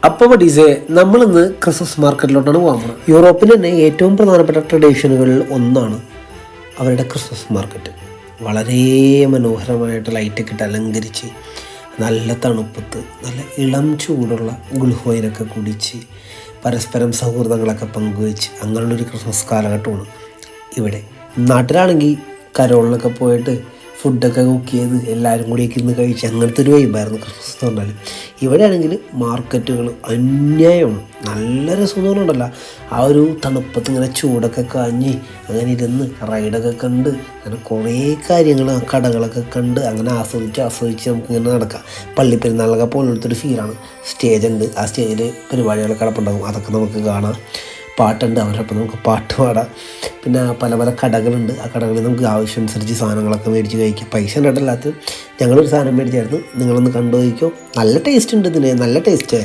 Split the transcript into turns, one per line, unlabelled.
അപ്പോൾ ബഡീസേ നമ്മളിന്ന് ക്രിസ്മസ് മാർക്കറ്റിലോട്ടാണ് പോകാൻ പോകുന്നത്. യൂറോപ്പിൽ തന്നെ ഏറ്റവും പ്രധാനപ്പെട്ട ട്രഡീഷനുകളിൽ ഒന്നാണ് അവരുടെ ക്രിസ്മസ് മാർക്കറ്റ്. വളരെ മനോഹരമായിട്ട് ലൈറ്റൊക്കെ ഇട്ട് അലങ്കരിച്ച് നല്ല തണുപ്പത്ത് നല്ല ഇളം ചൂടുള്ള ഗുൾഹോയിനൊക്കെ കുടിച്ച് പരസ്പരം സൗഹൃദങ്ങളൊക്കെ പങ്കുവെച്ച് അങ്ങനെയുള്ളൊരു ക്രിസ്മസ് കാലഘട്ടമാണ് ഇവിടെ. നാട്ടിലാണെങ്കിൽ കരോളിനൊക്കെ പോയിട്ട് ഫുഡൊക്കെ കുക്ക് ചെയ്ത് എല്ലാവരും കൂടിയൊക്കെ ഇന്ന് കഴിച്ച് അങ്ങനത്തെ ഒരു വൈബായിരുന്നു ക്രിസ്മസ് എന്ന് പറഞ്ഞാൽ. ഇവിടെയാണെങ്കിൽ മാർക്കറ്റുകൾ അന്യായമാണ്. നല്ല രസം തോന്നുന്നുണ്ടല്ലോ, ആ ഒരു തണുപ്പത്ത് ഇങ്ങനെ ചൂടൊക്കെ കാഞ്ഞ് അങ്ങനെ ഇരുന്ന് റൈഡൊക്കെ കണ്ട് അങ്ങനെ കുറേ കാര്യങ്ങൾ കടകളൊക്കെ കണ്ട് അങ്ങനെ ആസ്വദിച്ച് നമുക്കിങ്ങനെ നടക്കാം. പള്ളിപ്പെരുന്നാളൊക്കെ പോലത്തൊരു ഫീലാണ്. സ്റ്റേജുണ്ട്, ആ സ്റ്റേജിൽ പരിപാടികളൊക്കെ കിടപ്പുണ്ടാകും, അതൊക്കെ നമുക്ക് കാണാം. പാട്ടുണ്ട്, അവരപ്പം നമുക്ക് പാട്ട് പാടാം. പിന്നെ പല പല കടകളുണ്ട്, ആ കടകളിൽ നമുക്ക് ആവശ്യമനുസരിച്ച് സാധനങ്ങളൊക്കെ മേടിച്ച് കഴിക്കാം. പൈസ ഉണ്ടല്ലാത്ത ഞങ്ങളൊരു സാധനം മേടിച്ചായിരുന്നു, നിങ്ങളൊന്ന് കണ്ടു നോക്കിക്കോ. നല്ല ടേസ്റ്റ് ഉണ്ട് ഇതിന്, നല്ല ടേസ്റ്റ്.